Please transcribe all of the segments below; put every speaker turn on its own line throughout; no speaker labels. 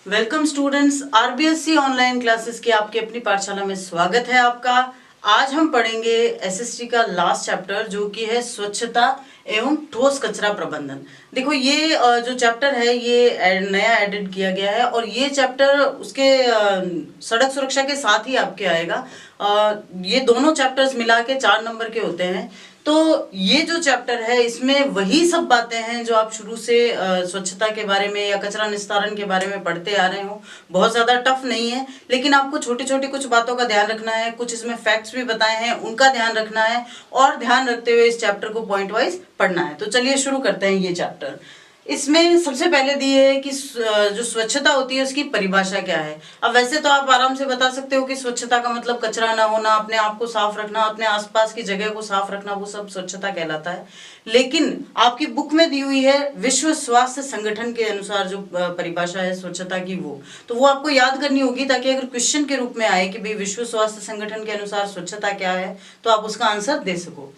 Welcome students, RBSC online classes की आपकी अपनी पाठशाला में स्वागत है आपका। आज हम पढ़ेंगे एसएसटी का लास्ट चैप्टर जो कि है स्वच्छता एवं ठोस कचरा प्रबंधन। देखो ये जो चैप्टर है ये नया एडिट किया गया है और ये चैप्टर उसके सड़क सुरक्षा के साथ ही आपके आएगा। ये दोनों चैप्टर्स मिला के 4 नंबर के होते हैं। तो ये जो चैप्टर है इसमें वही सब बातें हैं जो आप शुरू से स्वच्छता के बारे में या कचरा निस्तारण के बारे में पढ़ते आ रहे हो। बहुत ज्यादा टफ नहीं है, लेकिन आपको छोटी छोटी कुछ बातों का ध्यान रखना है। कुछ इसमें फैक्ट्स भी बताए हैं, उनका ध्यान रखना है और ध्यान रखते हुए इस चैप्टर को पॉइंट वाइज पढ़ना है। तो चलिए शुरू करते हैं ये चैप्टर। इसमें सबसे पहले दिए है कि जो स्वच्छता होती है उसकी परिभाषा क्या है। अब वैसे तो आप आराम से बता सकते हो कि स्वच्छता का मतलब कचरा ना होना, अपने आप को साफ रखना, अपने आसपास की जगह को साफ रखना, वो सब स्वच्छता कहलाता है। लेकिन आपकी बुक में दी हुई है विश्व स्वास्थ्य संगठन के अनुसार जो परिभाषा है स्वच्छता की, वो आपको याद करनी होगी, ताकि अगर क्वेश्चन के रूप में आए कि भाई विश्व स्वास्थ्य संगठन के अनुसार स्वच्छता क्या है तो आप उसका आंसर दे सको।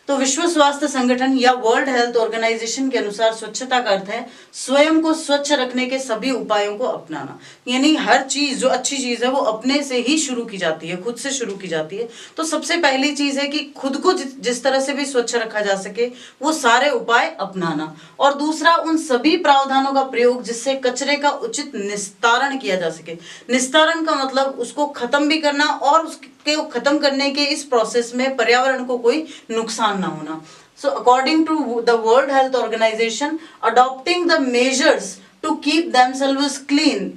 तो विश्व स्वास्थ्य संगठन या वर्ल्ड हेल्थ ऑर्गेनाइजेशन के अनुसार स्वच्छता का अर्थ है स्वयं को स्वच्छ रखने के सभी उपायों को अपनाना। यानी हर चीज जो अच्छी चीज है वो अपने से ही शुरू की जाती है, खुद से शुरू की जाती है। तो सबसे पहली चीज है कि खुद को जिस तरह से भी स्वच्छ रखा जा सके वो सारे उपाय अपनाना। और दूसरा, उन सभी प्रावधानों का प्रयोग जिससे कचरे का उचित निस्तारण किया जा सके। निस्तारण का मतलब उसको खत्म भी करना और उसके खत्म करने के इस प्रोसेस में पर्यावरण को कोई नुकसान ना होना। So according to the World Health Organization, adopting the measures to keep themselves clean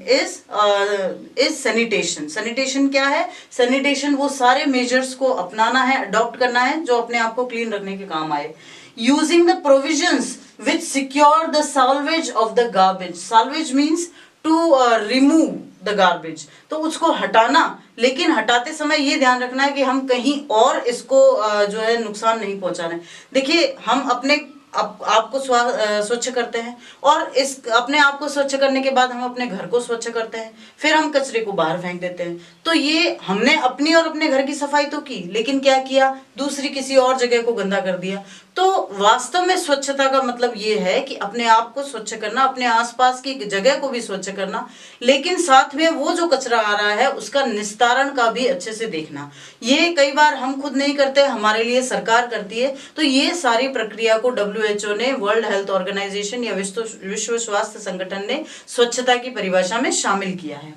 is sanitation. Sanitation क्या है? सैनिटेशन वो सारे मेजर्स को अपनाना है, अडॉप्ट करना है जो अपने आप को क्लीन रखने के काम आए। Using the provisions which secure the salvage of the garbage. salvage means to remove the garbage, तो उसको हटाना, लेकिन हटाते समय ये ध्यान रखना है कि हम कहीं और इसको जो है नुकसान नहीं पहुंचा रहे। देखिए, हम अपने आपको स्वच्छ करते हैं और इस अपने आप को स्वच्छ करने के बाद हम अपने घर को स्वच्छ करते हैं, फिर हम कचरे को बाहर फेंक देते हैं। तो ये हमने अपनी और अपने घर की सफाई तो की, लेकिन क्या किया, दूसरी किसी और जगह को गंदा कर दिया। तो वास्तव में स्वच्छता का मतलब ये है कि अपने आप को स्वच्छ करना, अपने आसपास की जगह को भी स्वच्छ करना, लेकिन साथ में वो जो कचरा आ रहा है उसका निस्तारण का भी अच्छे से देखना। ये कई बार हम खुद नहीं करते, हमारे लिए सरकार करती है। तो ये सारी प्रक्रिया को WHO ने, वर्ल्ड हेल्थ ऑर्गेनाइजेशन या विश्व स्वास्थ्य संगठन ने स्वच्छता की परिभाषा में शामिल किया है।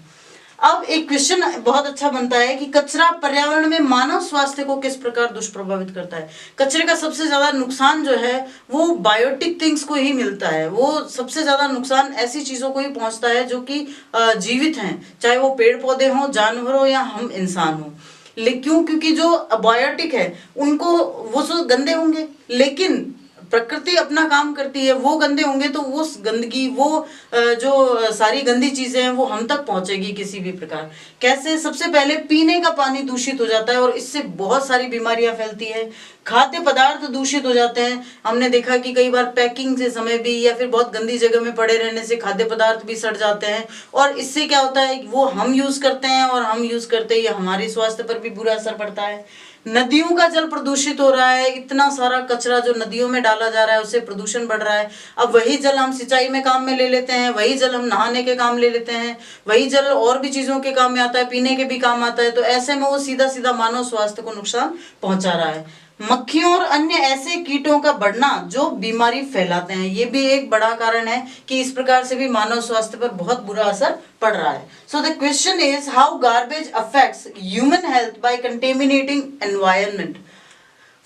अब एक क्वेश्चन बहुत अच्छा बनता है कि कचरा पर्यावरण में मानव स्वास्थ्य को किस प्रकार दुष्प्रभावित करता है। कचरे का सबसे ज्यादा नुकसान जो है वो बायोटिक थिंग्स को ही मिलता है। वो सबसे ज्यादा नुकसान ऐसी चीजों को ही पहुंचता है जो कि जीवित हैं, चाहे वो पेड़ पौधे हों, जानवर हो या हम इंसान हो। क्योंकि जो बायोटिक है उनको वो तो गंदे होंगे, लेकिन प्रकृति अपना काम करती है, वो गंदे होंगे तो वो गंदगी, वो जो सारी गंदी चीजें हैं वो हम तक पहुंचेगी किसी भी प्रकार। कैसे? सबसे पहले पीने का पानी दूषित हो जाता है और इससे बहुत सारी बीमारियां फैलती है। खाद्य पदार्थ दूषित हो जाते हैं। हमने देखा कि कई बार पैकिंग से समय भी या फिर बहुत गंदी जगह में पड़े रहने से खाद्य पदार्थ भी सड़ जाते हैं और इससे क्या होता है, वो हम यूज करते हैं और हम यूज करते ही हमारे स्वास्थ्य पर भी बुरा असर पड़ता है। नदियों का जल प्रदूषित हो रहा है, इतना सारा कचरा जो नदियों में डाला जा रहा है उससे प्रदूषण बढ़ रहा है। अब वही जल हम सिंचाई में काम में ले लेते हैं, वही जल हम नहाने के काम ले लेते हैं, वही जल और भी चीजों के काम में आता है, पीने के भी काम आता है। तो ऐसे में वो सीधा सीधा मानव स्वास्थ्य को नुकसान पहुंचा रहा है। मक्खियों और अन्य ऐसे कीटों का बढ़ना जो बीमारी फैलाते हैं, ये भी एक बड़ा कारण है कि इस प्रकार से भी मानव स्वास्थ्य पर बहुत बुरा असर पड़ रहा है। So the question is how garbage affects human health by contaminating environment.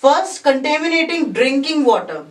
First, contaminating drinking water,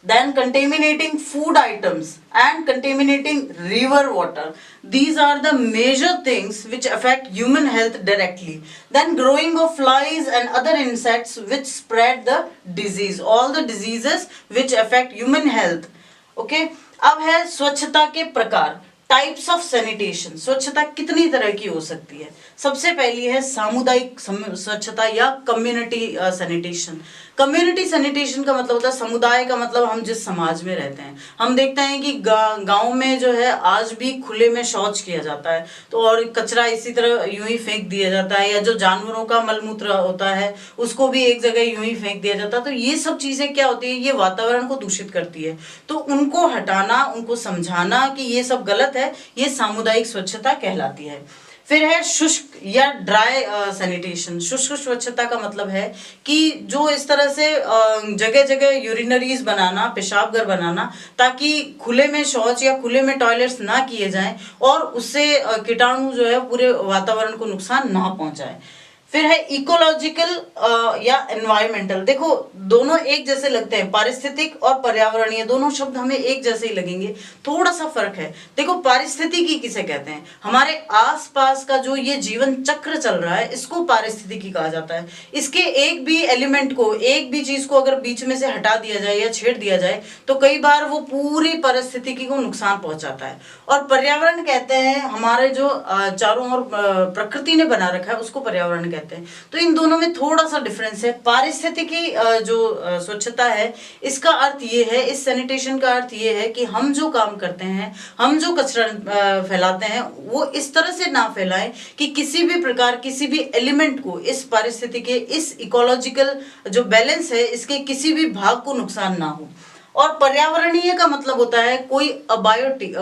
then contaminating food items and contaminating river water. These are the major things which affect human health directly. Then growing of flies and other insects which spread the disease, all the diseases which affect human health. Okay, अब है स्वच्छता के प्रकार, types of sanitation. स्वच्छता कितनी तरह की हो सकती है? सबसे पहली है सामुदायिक स्वच्छता या कम्युनिटी सैनिटेशन। कम्युनिटी सैनिटेशन का मतलब होता है समुदाय का, मतलब हम जिस समाज में रहते हैं। हम देखते हैं कि गांव में जो है आज भी खुले में शौच किया जाता है, तो और कचरा इसी तरह यूं ही फेंक दिया जाता है, या जो जानवरों का मलमूत्र होता है उसको भी एक जगह यूं ही फेंक दिया जाता है। तो ये सब चीजें क्या होती है, ये वातावरण को दूषित करती है। तो उनको हटाना, उनको समझाना कि ये सब गलत है, ये सामुदायिक स्वच्छता कहलाती है। फिर है शुष्क या ड्राई सैनिटेशन। शुष्क स्वच्छता का मतलब है कि जो इस तरह से जगह जगह यूरिनरीज बनाना, पेशाब घर बनाना, ताकि खुले में शौच या खुले में टॉयलेट्स ना किए जाएं और उससे कीटाणु जो है पूरे वातावरण को नुकसान ना पहुंचाए। फिर है इकोलॉजिकल या एनवायरमेंटल। देखो दोनों एक जैसे लगते हैं, पारिस्थितिक और पर्यावरणीय दोनों शब्द हमें एक जैसे ही लगेंगे, थोड़ा सा फर्क है। देखो पारिस्थितिकी किसे कहते हैं, हमारे आसपास का जो ये जीवन चक्र चल रहा है इसको पारिस्थितिकी कहा जाता है। इसके एक भी एलिमेंट को, एक भी चीज को अगर बीच में से हटा दिया जाए या छेड़ दिया जाए तो कई बार वो पूरी पारिस्थितिकी को नुकसान पहुंचाता है। और पर्यावरण कहते हैं हमारे जो चारों ओर प्रकृति ने बना रखा है उसको पर्यावरण कहते हैं। तो इन दोनों में थोड़ा सा डिफरेंस है। पारिस्थितिकी जो स्वच्छता है इसका अर्थ ये है, इस सैनिटेशन का अर्थ ये है कि हम जो काम करते हैं, हम जो कचरा फैलाते हैं वो इस तरह से ना फैलाएं कि किसी भी प्रकार, किसी भी एलिमेंट को, इस पारिस्थितिकी, इस इकोलॉजिकल जो बैलेंस है इसके किसी भी भाग को नुकसान ना हो। और पर्यावरणीय का मतलब होता है कोई अबायोटिक।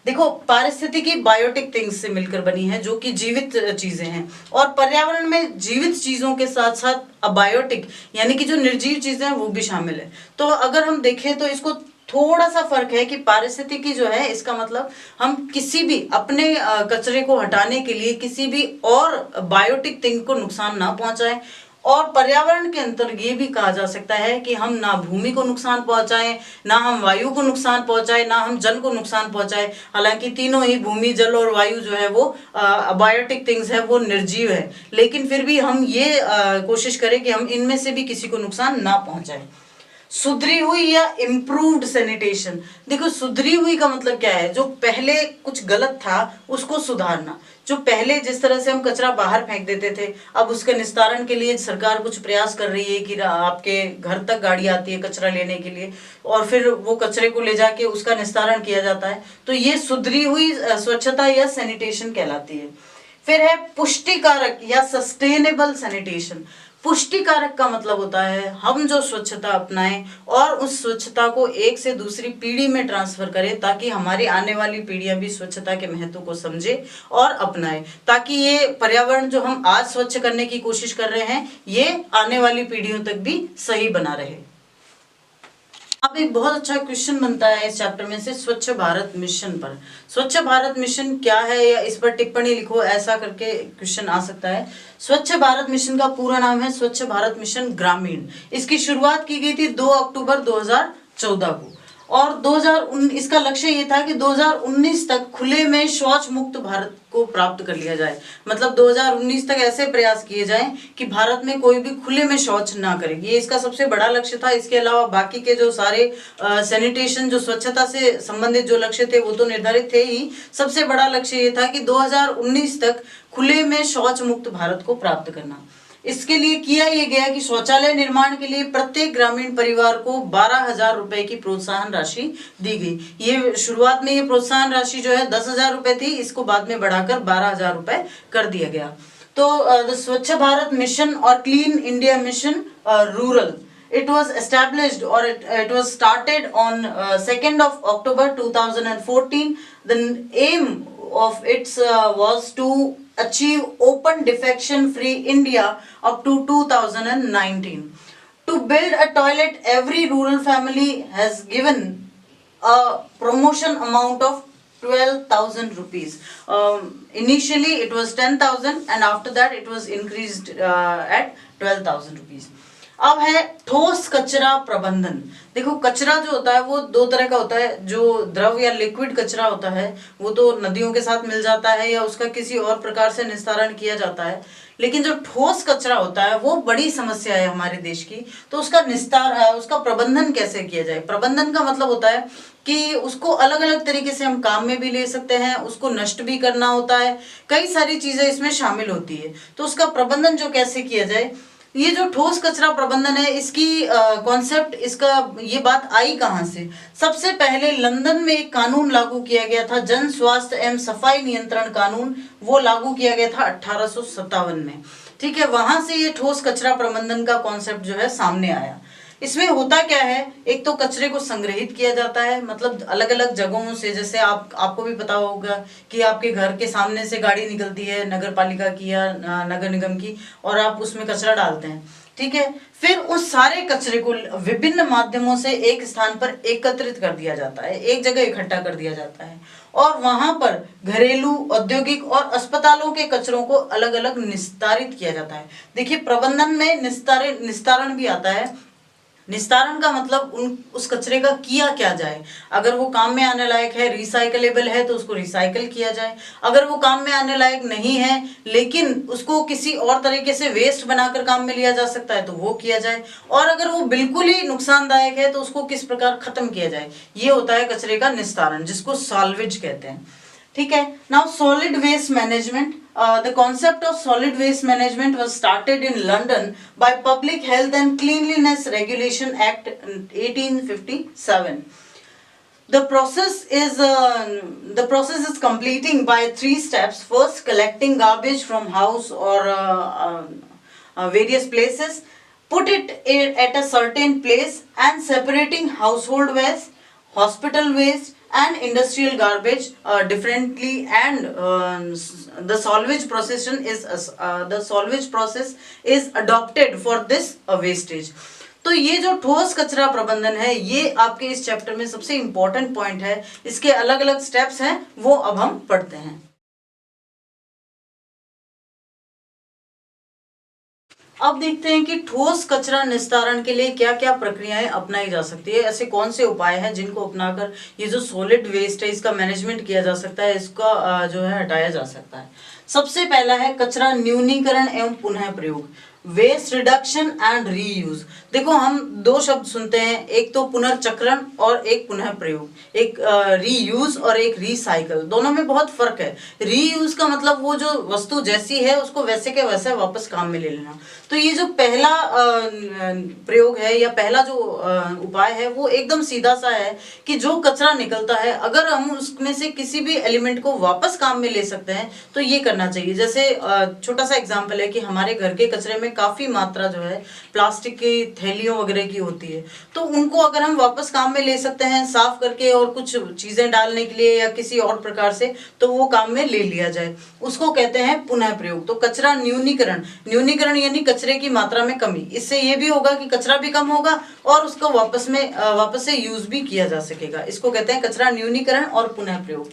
देखो पारिस्थितिकी बायोटिक थिंग्स से मिलकर बनी है जो कि जीवित चीजें हैं, और पर्यावरण में जीवित चीजों के साथ साथ अबायोटिक यानी कि जो निर्जीव चीजें हैं वो भी शामिल है। तो अगर हम देखें तो इसको थोड़ा सा फर्क है कि पारिस्थितिकी जो है इसका मतलब हम किसी भी अपने कचरे को हटाने के लिए किसी भी और बायोटिक थिंग को नुकसान ना पहुंचाएं। और पर्यावरण के अंतर ये भी कहा जा सकता है कि हम ना भूमि को नुकसान पहुंचाएं, ना हम वायु को नुकसान पहुंचाएं, ना हम जल को नुकसान पहुंचाएं। हालांकि तीनों ही, भूमि, जल और वायु जो है वो बायोटिक थिंग्स है, वो निर्जीव है, लेकिन फिर भी हम ये कोशिश करें कि हम इनमें से भी किसी को नुकसान ना पहुंचाएं। सुधरी हुई या इम्प्रूव्ड सैनिटेशन। देखो सुधरी हुई का मतलब क्या है, जो पहले कुछ गलत था उसको सुधारना। जो पहले जिस तरह से हम कचरा बाहर फेंक देते थे, अब उसके निस्तारण के लिए सरकार कुछ प्रयास कर रही है कि आपके घर तक गाड़ी आती है कचरा लेने के लिए और फिर वो कचरे को ले जाके उसका निस्तारण किया जाता है। तो ये सुधरी हुई स्वच्छता या सैनिटेशन कहलाती है। फिर है पुष्टिकारक या सस्टेनेबल सैनिटेशन। पुष्टिकारक का मतलब होता है हम जो स्वच्छता अपनाएं और उस स्वच्छता को एक से दूसरी पीढ़ी में ट्रांसफर करें, ताकि हमारी आने वाली पीढ़ियां भी स्वच्छता के महत्व को समझे और अपनाएं, ताकि ये पर्यावरण जो हम आज स्वच्छ करने की कोशिश कर रहे हैं ये आने वाली पीढ़ियों तक भी सही बना रहे। अब एक बहुत अच्छा क्वेश्चन बनता है इस चैप्टर में से स्वच्छ भारत मिशन पर। स्वच्छ भारत मिशन क्या है या इस पर टिप्पणी लिखो, ऐसा करके क्वेश्चन आ सकता है। स्वच्छ भारत मिशन का पूरा नाम है स्वच्छ भारत मिशन ग्रामीण। इसकी शुरुआत की गई थी 2 अक्टूबर 2014 को और 2019 इसका लक्ष्य ये था कि 2019 तक खुले में शौच मुक्त भारत को प्राप्त कर लिया जाए। मतलब 2019 तक ऐसे प्रयास किए जाएं कि भारत में कोई भी खुले में शौच ना करे, ये इसका सबसे बड़ा लक्ष्य था। इसके अलावा बाकी के जो सारे सैनिटेशन, जो स्वच्छता से संबंधित जो लक्ष्य थे वो तो निर्धारित थे ही। सबसे बड़ा लक्ष्य ये था कि 2019 तक खुले में शौच मुक्त भारत को प्राप्त करना। इसके लिए किया ये गया कि शौचालय निर्माण के लिए प्रत्येक ग्रामीण परिवार को 12,000 रुपए की प्रोत्साहन राशि दी गई। ये शुरुआत में ये प्रोत्साहन राशि जो है 10,000 रुपए थी, इसको बाद में बढ़ाकर 12,000 रुपए कर दिया गया। तो स्वच्छ भारत मिशन और clean India mission rural, it was established or it was started on 2nd of October 2014. The aim of its was to achieve open defecation free India up to 2019. To build a toilet, every rural family has given a promotion amount of 12,000 rupees. Initially it was 10,000 and after that it was increased at 12,000 rupees. अब है ठोस कचरा प्रबंधन। देखो कचरा जो होता है वो दो तरह का होता है, जो द्रव या लिक्विड कचरा होता है वो तो नदियों के साथ मिल जाता है या उसका किसी और प्रकार से निस्तारण किया जाता है, लेकिन जो ठोस कचरा होता है वो बड़ी समस्या है हमारे देश की। तो उसका उसका प्रबंधन कैसे किया जाए। प्रबंधन का मतलब होता है कि उसको अलग अलग तरीके से हम काम में भी ले सकते हैं, उसको नष्ट भी करना होता है, कई सारी चीजें इसमें शामिल होती है। तो उसका प्रबंधन जो कैसे किया जाए, ये जो ठोस कचरा प्रबंधन है, इसकी कॉन्सेप्ट, इसका ये बात आई कहाँ से? सबसे पहले लंदन में एक कानून लागू किया गया था, जन स्वास्थ्य एवं सफाई नियंत्रण कानून, वो लागू किया गया था 1857 में। ठीक है, वहां से ये ठोस कचरा प्रबंधन का कॉन्सेप्ट जो है सामने आया। इसमें होता क्या है, एक तो कचरे को संग्रहित किया जाता है, मतलब अलग अलग जगहों से, जैसे आपको भी पता होगा कि आपके घर के सामने से गाड़ी निकलती है नगर पालिका की या नगर निगम की, और आप उसमें कचरा डालते हैं। ठीक है, फिर उस सारे कचरे को विभिन्न माध्यमों से एक स्थान पर एकत्रित कर दिया जाता है, एक जगह इकट्ठा कर दिया जाता है, और वहां पर घरेलू, औद्योगिक और अस्पतालों के कचरों को अलग अलग निस्तारित किया जाता है। देखिए, प्रबंधन में निस्तारण भी आता है। निस्तारण का मतलब उस कचरे का किया क्या जाए। अगर वो काम में आने लायक है, रिसाइकलेबल है, तो उसको रिसाइकल किया जाए। अगर वो काम में आने लायक नहीं है लेकिन उसको किसी और तरीके से वेस्ट बनाकर काम में लिया जा सकता है, तो वो किया जाए। और अगर वो बिल्कुल ही नुकसानदायक है तो उसको किस प्रकार खत्म किया जाए, ये होता है कचरे का निस्तारण, जिसको सॉल्वेज कहते हैं। ठीक है, now solid waste management. The concept of solid waste management was started in London by Public Health and Cleanliness Regulation Act 1857. The process is completing by 3 steps. First, collecting garbage from house or various places, put it at a certain place, and separating household waste, hospital waste and industrial garbage differently, and the solvage process is adopted for this wastage. तो ये जो ठोस कचरा प्रबंधन है, ये आपके इस चैप्टर में सबसे इंपॉर्टेंट पॉइंट है। इसके अलग अलग स्टेप्स हैं, वो अब हम पढ़ते हैं। अब देखते हैं कि ठोस कचरा निस्तारण के लिए क्या क्या प्रक्रियाएं अपनाई जा सकती है, ऐसे कौन से उपाय हैं जिनको अपनाकर ये जो सॉलिड वेस्ट है इसका मैनेजमेंट किया जा सकता है, इसका जो है हटाया जा सकता है। सबसे पहला है कचरा न्यूनीकरण एवं पुनः प्रयोग, वेस्ट रिडक्शन एंड रीयूज। देखो, हम 2 शब्द सुनते हैं, एक तो पुनर्चक्रण और एक पुनः प्रयोग, एक रीयूज और एक रिसाइकल। दोनों में बहुत फर्क है। रीयूज का मतलब वो जो वस्तु जैसी है उसको वैसे के वैसे वापस काम में ले लेना। तो ये जो पहला प्रयोग है या पहला जो उपाय है वो एकदम सीधा सा है कि जो कचरा निकलता है अगर हम उसमें से किसी भी एलिमेंट को वापस काम में ले सकते हैं तो ये करना चाहिए। जैसे छोटा सा एग्जांपल है कि हमारे घर के कचरे में काफी मात्रा जो है प्लास्टिक की थैलियों वगैरह की होती है, तो उनको अगर हम वापस काम में ले सकते हैं साफ करके और कुछ चीजें डालने के लिए या किसी और प्रकार से, तो वो काम में ले लिया जाए, उसको कहते हैं पुनः प्रयोग। तो कचरा न्यूनीकरण यानी कचरे की मात्रा में कमी। इससे ये भी होगा कि कचरा भी कम होगा और उसको वापस से यूज भी किया जा सकेगा। इसको कहते हैं कचरा न्यूनीकरण और पुनः प्रयोग।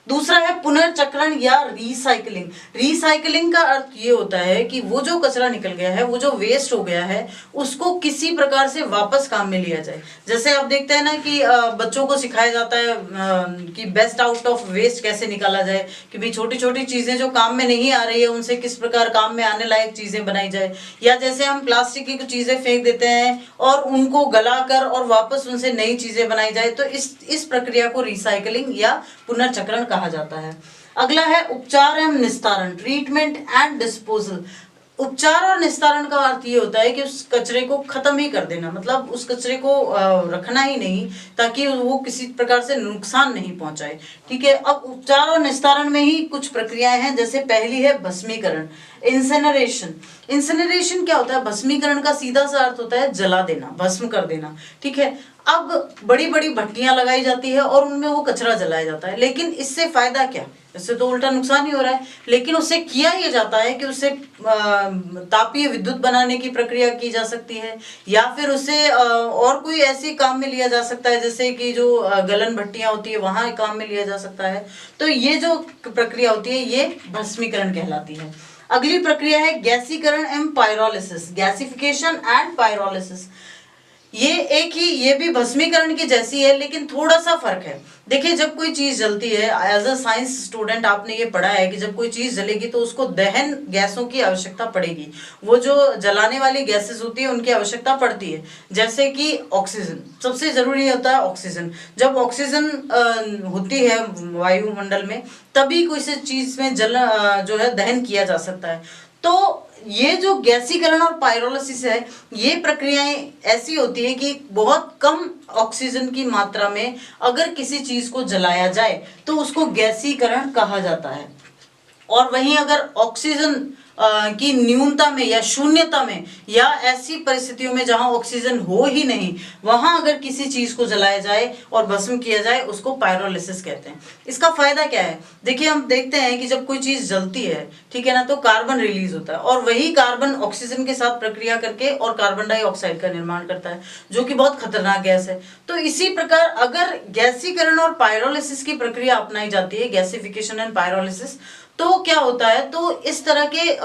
दूसरा है पुनर्चक्रण या रिसाइकलिंग। रिसाइकलिंग का अर्थ ये होता है कि वो जो कचरा निकल गया है, वो जो वेस्ट हो गया है, उसको किसी प्रकार से वापस काम में लिया जाए। जैसे आप देखते हैं ना कि बच्चों को सिखाया जाता है कि बेस्ट आउट ऑफ वेस्ट कैसे निकाला जाए, कि भाई छोटी छोटी चीजें जो काम में नहीं आ रही है उनसे किस प्रकार काम में आने लायक चीजें बनाई जाए। या जैसे हम प्लास्टिक की कुछ चीजें फेंक देते हैं और उनको गलाकर और वापस उनसे नई चीजें बनाई जाए, तो इस प्रक्रिया को रिसाइकलिंग या पुनर्चक्रण कहा जाता है। अगला है उपचार एवं निस्तारण, ट्रीटमेंट एंड डिस्पोजल। उपचार और निस्तारण का अर्थ ये होता है कि उस कचरे को खत्म ही कर देना, मतलब उस कचरे को रखना ही नहीं ताकि वो किसी प्रकार से नुकसान नहीं पहुंचाए। ठीक है, अब उपचार और निस्तारण में ही कुछ प्रक्रियाएं हैं। जैसे पहली है भस्मीकरण, इंसिनरेशन। इंसिनरेशन क्या होता है? भस्मीकरण का सीधा सा अर्थ होता है जला देना, भस्म कर देना। ठीक है, अब बड़ी बड़ी भट्टियां लगाई जाती है और उनमें वो कचरा जलाया जाता है, लेकिन इससे फायदा क्या? इससे तो उल्टा नुकसान ही हो रहा है। लेकिन उससे किया ये जाता है कि उससे तापीय विद्युत बनाने की प्रक्रिया की जा सकती है, या फिर उससे और कोई ऐसी काम में लिया जा सकता है, जैसे कि जो गलन भट्टियां होती है वहां काम में लिया जा सकता है। तो ये जो प्रक्रिया होती है ये भस्मीकरण कहलाती है। अगली प्रक्रिया है गैसीकरण एवं पायरोलिसिस, गैसिफिकेशन एंड पायरोलिसिस। ये भी भस्मीकरण की जैसी है, लेकिन थोड़ा सा फर्क है। देखिए, जब कोई चीज जलती है, एज अ साइंस स्टूडेंट आपने ये पढ़ा है कि जब कोई चीज जलेगी तो उसको दहन गैसों की आवश्यकता पड़ेगी। वो जो जलाने वाली गैसेस होती है उनकी आवश्यकता पड़ती है, जैसे कि ऑक्सीजन सबसे जरूरी होता है। ऑक्सीजन, जब ऑक्सीजन होती है वायुमंडल में, तभी कोई चीज में जो है दहन किया जा सकता है। तो ये जो गैसीकरण और पायरोलिसिस है, ये प्रक्रियाएं ऐसी होती है कि बहुत कम ऑक्सीजन की मात्रा में अगर किसी चीज को जलाया जाए तो उसको गैसीकरण कहा जाता है। और वहीं अगर ऑक्सीजन की न्यूनता में या शून्यता में या ऐसी परिस्थितियों में जहां ऑक्सीजन हो ही नहीं, वहां अगर किसी चीज को जलाया जाए और भस्म किया जाए, उसको पायरोलिसिस कहते हैं। इसका फायदा क्या है? देखिए, हम देखते हैं कि जब कोई चीज जलती है, ठीक है ना, तो कार्बन रिलीज होता है और वही कार्बन ऑक्सीजन के साथ प्रक्रिया करके और कार्बन डाइऑक्साइड का निर्माण करता है, जो कि बहुत खतरनाक गैस है। तो इसी प्रकार अगर गैसीकरण और पायरोलिसिस की प्रक्रिया अपनाई जाती है, गैसिफिकेशन एंड पायरोलिसिस, तो क्या होता है, तो इस तरह के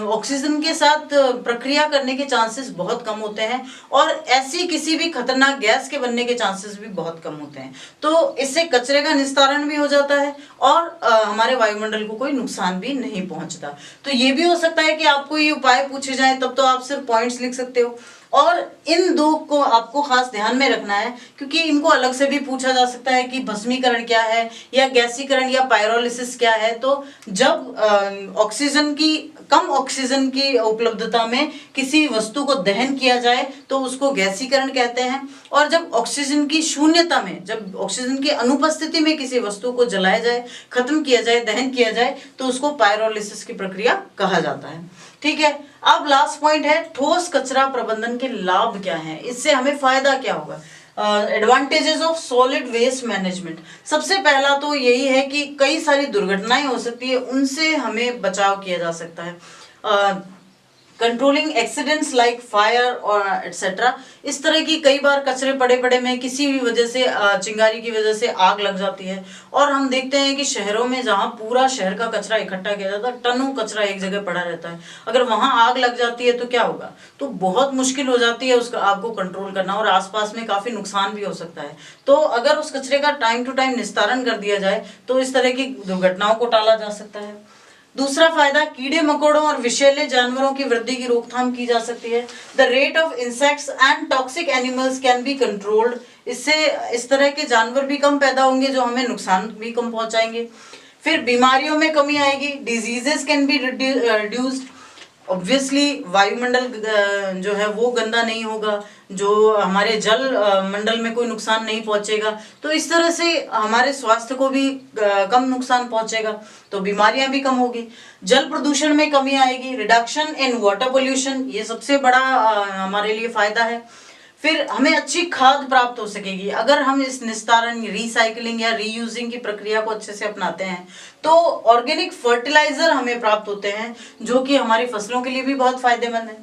ऑक्सीजन के साथ प्रक्रिया करने के चांसेस बहुत कम होते हैं और ऐसी किसी भी खतरनाक गैस के बनने के चांसेस भी बहुत कम होते हैं। तो इससे कचरे का निस्तारण भी हो जाता है और हमारे वायुमंडल को कोई नुकसान भी नहीं पहुंचता। तो ये भी हो सकता है कि आपको ये उपाय पूछे जाए, तब तो आप सिर्फ पॉइंट्स लिख सकते हो, और इन दो को आपको खास ध्यान में रखना है, क्योंकि इनको अलग से भी पूछा जा सकता है कि भस्मीकरण क्या है या गैसीकरण या पायरोलिसिस क्या है। तो जब ऑक्सीजन की कम ऑक्सीजन की उपलब्धता में किसी वस्तु को दहन किया जाए तो उसको गैसीकरण कहते हैं, और जब ऑक्सीजन की शून्यता में, जब ऑक्सीजन की अनुपस्थिति में किसी वस्तु को जलाया जाए, खत्म किया जाए, दहन किया जाए, तो उसको पायरोलिसिस की प्रक्रिया कहा जाता है। ठीक है, अब लास्ट पॉइंट है ठोस कचरा प्रबंधन के लाभ क्या हैं, इससे हमें फायदा क्या होगा। Advantages of solid waste management, सबसे पहला तो यही है कि कई सारी दुर्घटनाएं हो सकती है, उनसे हमें बचाव किया जा सकता है। कंट्रोलिंग एक्सीडेंट्स लाइक फायर और एटसेट्रा, इस तरह की कई बार कचरे पड़े पड़े में किसी भी वजह से चिंगारी की वजह से आग लग जाती है, और हम देखते हैं कि शहरों में जहां पूरा शहर का कचरा इकट्ठा किया जाता है, टनों कचरा एक जगह पड़ा रहता है, अगर वहां आग लग जाती है तो क्या होगा, तो बहुत मुश्किल हो जाती है उस आग को कंट्रोल करना और आसपास में काफी नुकसान भी हो सकता है। तो अगर उस कचरे का टाइम टू टाइम निस्तारण कर दिया जाए तो इस तरह की दुर्घटनाओं को टाला जा सकता है। दूसरा फायदा, कीड़े मकोड़ों और विषैले जानवरों की वृद्धि की रोकथाम की जा सकती है। The rate of insects and toxic animals can be controlled, इससे इस तरह के जानवर भी कम पैदा होंगे जो हमें नुकसान भी कम पहुंचाएंगे। फिर बीमारियों में कमी आएगी, diseases can be reduced, obviously वायुमंडल जो है वो गंदा नहीं होगा, जो हमारे जल मंडल में कोई नुकसान नहीं पहुंचेगा, तो इस तरह से हमारे स्वास्थ्य को भी कम नुकसान पहुंचेगा, तो बीमारियां भी कम होगी। जल प्रदूषण में कमी आएगी, रिडक्शन इन वाटर पोल्यूशन, ये सबसे बड़ा हमारे लिए फायदा है। फिर हमें अच्छी खाद प्राप्त हो सकेगी अगर हम इस निस्तारण, रिसाइकलिंग या रीयूजिंग की प्रक्रिया को अच्छे से अपनाते हैं, तो ऑर्गेनिक फर्टिलाइजर हमें प्राप्त होते हैं जो कि हमारी फसलों के लिए भी बहुत फायदेमंद है।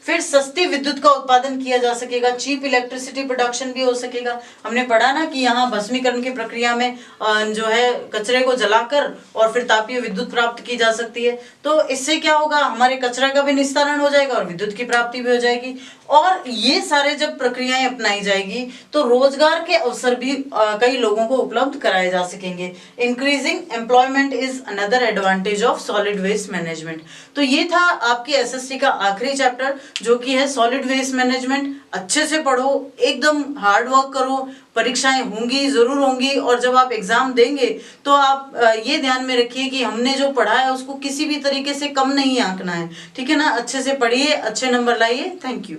फिर सस्ती विद्युत का उत्पादन किया जा सकेगा, चीप इलेक्ट्रिसिटी प्रोडक्शन भी हो सकेगा। हमने पढ़ा ना कि यहाँ भस्मीकरण की प्रक्रिया में जो है कचरे को जलाकर और फिर तापीय विद्युत प्राप्त की जा सकती है, तो इससे क्या होगा, हमारे कचरा का भी निस्तारण हो जाएगा और विद्युत की प्राप्ति भी हो जाएगी। और ये सारे जब प्रक्रियाएं अपनाई जाएगी तो रोजगार के अवसर भी कई लोगों को उपलब्ध कराए जा सकेंगे। Increasing employment is another advantage of solid waste management. तो ये था आपके एसएससी का आखिरी चैप्टर जो कि है सॉलिड वेस्ट मैनेजमेंट। अच्छे से पढ़ो, एकदम हार्ड वर्क करो, परीक्षाएं होंगी, जरूर होंगी, और जब आप एग्जाम देंगे तो आप ये ध्यान में रखिए कि हमने जो पढ़ा है उसको किसी भी तरीके से कम नहीं आंकना है, ठीक है ना। अच्छे से पढ़िए, अच्छे नंबर लाइए। Thank you.